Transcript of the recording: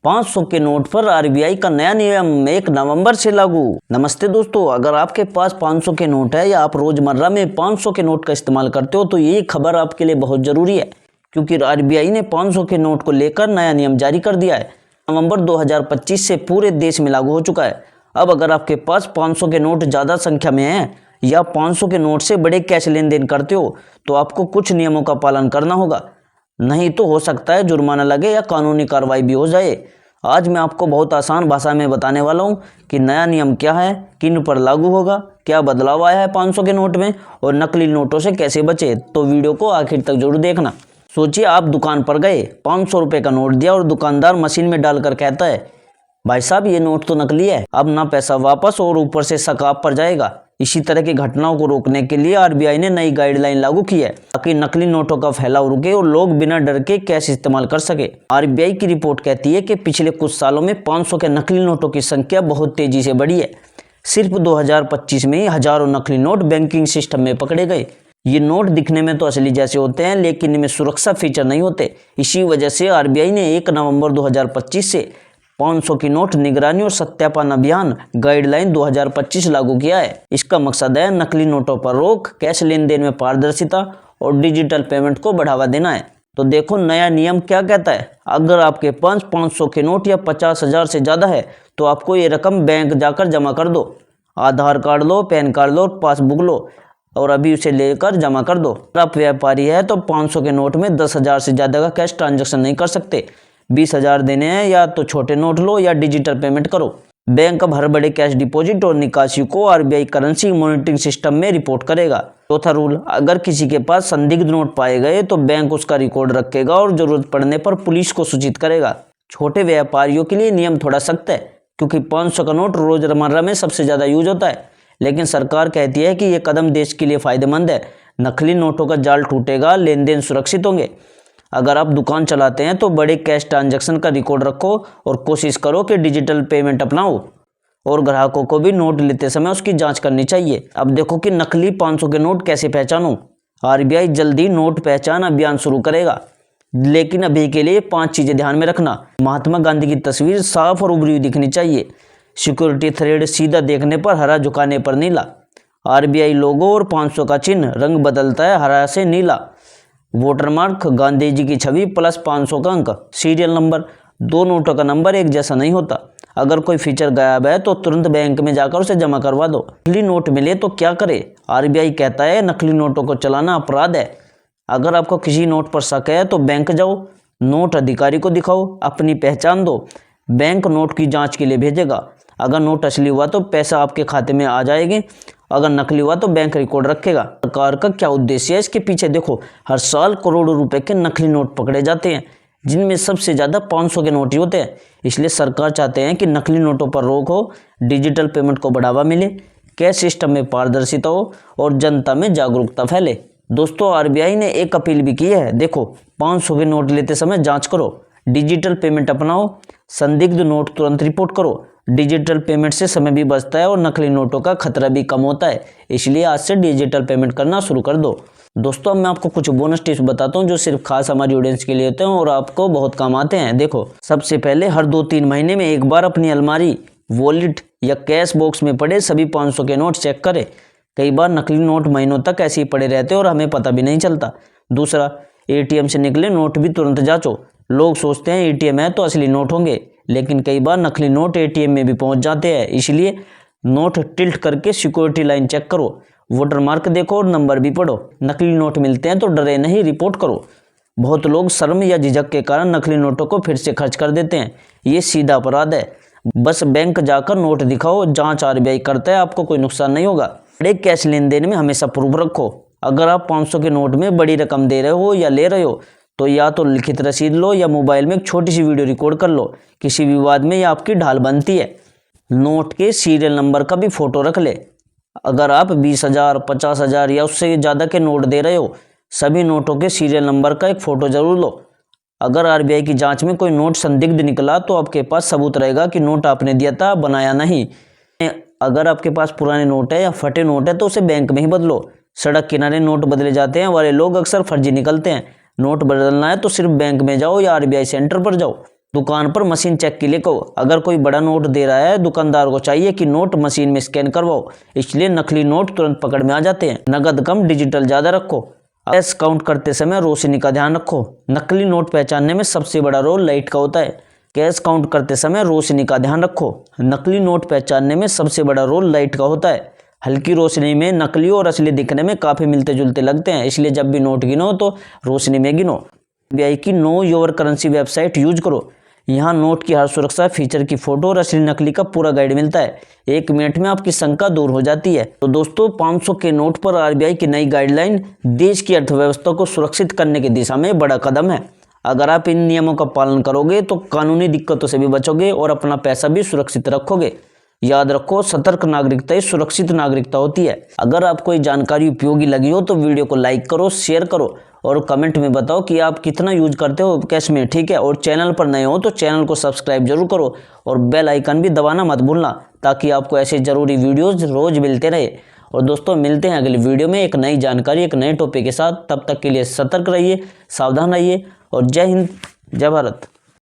500 के नोट पर आरबीआई का नया नियम 1 नवंबर से लागू। नमस्ते दोस्तों, अगर आपके पास 500 के नोट है या आप रोजमर्रा में 500 के नोट का इस्तेमाल करते हो तो ये खबर आपके लिए बहुत जरूरी है, क्योंकि आरबीआई ने 500 के नोट को लेकर नया नियम जारी कर दिया है। नवंबर 2025 से पूरे देश में लागू हो चुका है। अब अगर आपके पास 500 के नोट ज़्यादा संख्या में हैं या 500 के नोट से बड़े कैश लेन देन करते हो तो आपको कुछ नियमों का पालन करना होगा, नहीं तो हो सकता है जुर्माना लगे या कानूनी कार्रवाई भी हो जाए। आज मैं आपको बहुत आसान भाषा में बताने वाला हूं कि नया नियम क्या है, किन पर लागू होगा, क्या बदलाव आया है 500 के नोट में और नकली नोटों से कैसे बचे। तो वीडियो को आखिर तक जरूर देखना। सोचिए, आप दुकान पर गए, 500 रुपये का नोट दिया और दुकानदार मशीन में डालकर कहता है, भाई साहब ये नोट तो नकली है, अब ना पैसा वापस और ऊपर से शक आप पर जाएगा। इसी तरह की घटनाओं को रोकने के लिए आरबीआई ने नई गाइडलाइन लागू की है ताकि नकली नोटों का फैलाव रुके और लोग बिना डर के कैश इस्तेमाल कर सके। आरबीआई की रिपोर्ट कहती है कि पिछले कुछ सालों में 500 के नकली नोटों की संख्या बहुत तेजी से बढ़ी है। सिर्फ 2025 में ही हजारों नकली नोट बैंकिंग सिस्टम में पकड़े गए। ये नोट दिखने में तो असली जैसे होते हैं, लेकिन इनमें सुरक्षा फीचर नहीं होते। इसी वजह से आरबीआई ने 1 नवंबर 2025 से 500 की नोट निगरानी और सत्यापन अभियान गाइडलाइन 2025 लागू किया है। इसका मकसद है नकली नोटों पर रोक, कैश लेन देन में पारदर्शिता और डिजिटल पेमेंट को बढ़ावा देना है। तो देखो नया नियम क्या कहता है। अगर आपके पास 500 के नोट या 50,000 से ज़्यादा है तो आपको ये रकम बैंक जाकर जमा कर दो। आधार कार्ड लो, पैन कार्ड लो, पासबुक लो और अभी उसे लेकर जमा कर दो। अगर आप व्यापारी है तो 500 के नोट में 10,000 से ज़्यादा का कैश ट्रांजैक्शन नहीं कर सकते। 20,000 देने हैं या तो छोटे नोट लो या डिजिटल पेमेंट करो। बैंक अब हर बड़े कैश डिपॉजिट और निकासी को आरबीआई करेंसी मॉनिटरिंग सिस्टम में रिपोर्ट करेगा। चौथा रूल, अगर किसी के पास संदिग्ध नोट पाए गए तो बैंक उसका रिकॉर्ड रखेगा और जरूरत पड़ने पर पुलिस को सूचित करेगा। छोटे व्यापारियों के लिए नियम थोड़ा सख्त है, क्योंकि 500 का नोट रोजमर्रा में सबसे ज़्यादा यूज होता है, लेकिन सरकार कहती है कि ये कदम देश के लिए फायदेमंद है। नकली नोटों का जाल टूटेगा, लेन देन सुरक्षित होंगे। अगर आप दुकान चलाते हैं तो बड़े कैश ट्रांजैक्शन का रिकॉर्ड रखो और कोशिश करो कि डिजिटल पेमेंट अपनाओ, और ग्राहकों को भी नोट लेते समय उसकी जांच करनी चाहिए। अब देखो कि नकली 500 के नोट कैसे पहचानो। आरबीआई जल्दी नोट पहचान अभियान शुरू करेगा, लेकिन अभी के लिए 5 चीजें ध्यान में रखना। महात्मा गांधी की तस्वीर साफ और उभरी हुई दिखनी चाहिए। सिक्योरिटी थ्रेड सीधा देखने पर हरा, झुकाने पर नीला। आरबीआई लोगो और 500 का चिन्ह रंग बदलता है, हरा से नीला। वोटर मार्क, गांधी जी की छवि प्लस 500 का अंक। सीरियल नंबर, 2 नोटों का नंबर एक जैसा नहीं होता। अगर कोई फीचर गायब है तो तुरंत बैंक में जाकर उसे जमा करवा दो। नकली नोट मिले तो क्या करे। आरबीआई कहता है नकली नोटों को चलाना अपराध है। अगर आपको किसी नोट पर शक है तो बैंक जाओ, नोट अधिकारी को दिखाओ, अपनी पहचान दो। बैंक नोट की जाँच के लिए भेजेगा। अगर नोट असली हुआ तो पैसा आपके खाते में आ जाएगी, अगर नकली हुआ तो बैंक रिकॉर्ड रखेगा। सरकार का क्या उद्देश्य है इसके पीछे देखो। हर साल करोड़ों रुपए के नकली नोट पकड़े जाते हैं, जिनमें सबसे ज़्यादा 500 के नोट ही होते हैं। इसलिए सरकार चाहते हैं कि नकली नोटों पर रोक हो, डिजिटल पेमेंट को बढ़ावा मिले, कैश सिस्टम में पारदर्शिता हो और जनता में जागरूकता फैले। दोस्तों, आरबीआई ने एक अपील भी की है। देखो, 500 के नोट लेते समय जाँच करो, डिजिटल पेमेंट अपनाओ, संदिग्ध नोट तुरंत रिपोर्ट करो। डिजिटल पेमेंट से समय भी बचता है और नकली नोटों का खतरा भी कम होता है। इसलिए आज से डिजिटल पेमेंट करना शुरू कर दो। दोस्तों, अब मैं आपको कुछ बोनस टिप्स बताता हूँ जो सिर्फ खास हमारी ऑडियंस के लिए होते हैं और आपको बहुत काम आते हैं। देखो, सबसे पहले हर 2-3 महीने में एक बार अपनी अलमारी, वॉलेट या कैश बॉक्स में पड़े सभी 500 के नोट चेक करें। कई बार नकली नोट महीनों तक ऐसे ही पड़े रहते हैं और हमें पता भी नहीं चलता। दूसरा, एटीएम से निकले नोट भी तुरंत जांचो। लोग सोचते हैं एटीएम है तो असली नोट होंगे, लेकिन कई बार नकली नोट एटीएम में भी पहुंच जाते हैं। इसलिए नोट टिल्ट करके सिक्योरिटी लाइन चेक करो, वोटर मार्क देखो और नंबर भी पढ़ो। नकली नोट मिलते हैं तो डरे नहीं, रिपोर्ट करो। बहुत लोग शर्म या झिझक के कारण नकली नोटों को फिर से खर्च कर देते हैं। ये सीधा अपराध है। बस बैंक जाकर नोट दिखाओ, जांच आरबीआई करता है, आपको कोई नुकसान नहीं होगा। बड़े कैश लेन देन में हमेशा प्रूफ रखो। अगर आप 500 के नोट में बड़ी रकम दे रहे हो या ले रहे हो तो या तो लिखित रसीद लो या मोबाइल में एक छोटी सी वीडियो रिकॉर्ड कर लो। किसी विवाद में यह आपकी ढाल बनती है। नोट के सीरियल नंबर का भी फोटो रख ले। अगर आप 20,000, 50,000 या उससे ज़्यादा के नोट दे रहे हो, सभी नोटों के सीरियल नंबर का एक फ़ोटो ज़रूर लो। अगर आरबीआई की जांच में कोई नोट संदिग्ध निकला तो आपके पास सबूत रहेगा कि नोट आपने दिया था, बनाया नहीं। अगर आपके पास पुराने नोट है या फटे नोट है तो उसे बैंक में ही बदलो। सड़क किनारे नोट बदले जाते हैं वाले लोग अक्सर फर्जी निकलते हैं। नोट बदलना है तो सिर्फ बैंक में जाओ या आरबीआई सेंटर पर जाओ। दुकान पर मशीन चेक के लिए कहो। अगर कोई बड़ा नोट दे रहा है, दुकानदार को चाहिए कि नोट मशीन में स्कैन करवाओ, इसलिए नकली नोट तुरंत पकड़ में आ जाते हैं। नगद कम, डिजिटल ज्यादा रखो। कैश काउंट करते समय रोशनी का ध्यान रखो। नकली नोट पहचानने में सबसे बड़ा रोल लाइट का होता है। कैश काउंट करते समय रोशनी का ध्यान रखो। नकली नोट पहचानने में सबसे बड़ा रोल लाइट का होता है। हल्की रोशनी में नकली और असली दिखने में काफी मिलते जुलते लगते हैं, इसलिए जब भी नोट गिनो तो रोशनी में गिनो। RBI की know your currency website use करो। यहाँ नोट की हर सुरक्षा फीचर की फोटो और असली नकली का पूरा गाइड मिलता है। 1 मिनट में आपकी शंका दूर हो जाती है। तो दोस्तों, 500 के नोट पर RBI की नई गाइडलाइन देश की अर्थव्यवस्था को सुरक्षित करने की दिशा में बड़ा कदम है। अगर आप इन नियमों का पालन करोगे तो कानूनी दिक्कतों से भी बचोगे और अपना पैसा भी सुरक्षित रखोगे। याद रखो, सतर्क नागरिकता ही सुरक्षित नागरिकता होती है। अगर आपको ये जानकारी उपयोगी लगी हो तो वीडियो को लाइक करो, शेयर करो और कमेंट में बताओ कि आप कितना यूज करते हो कैश में, ठीक है। और चैनल पर नए हो तो चैनल को सब्सक्राइब जरूर करो और बेल आइकन भी दबाना मत भूलना, ताकि आपको ऐसे जरूरी वीडियोज रोज मिलते रहे। और दोस्तों, मिलते हैं अगली वीडियो में एक नई जानकारी, एक नए टॉपिक के साथ। तब तक के लिए सतर्क रहिए, सावधान रहिए और जय हिंद, जय भारत।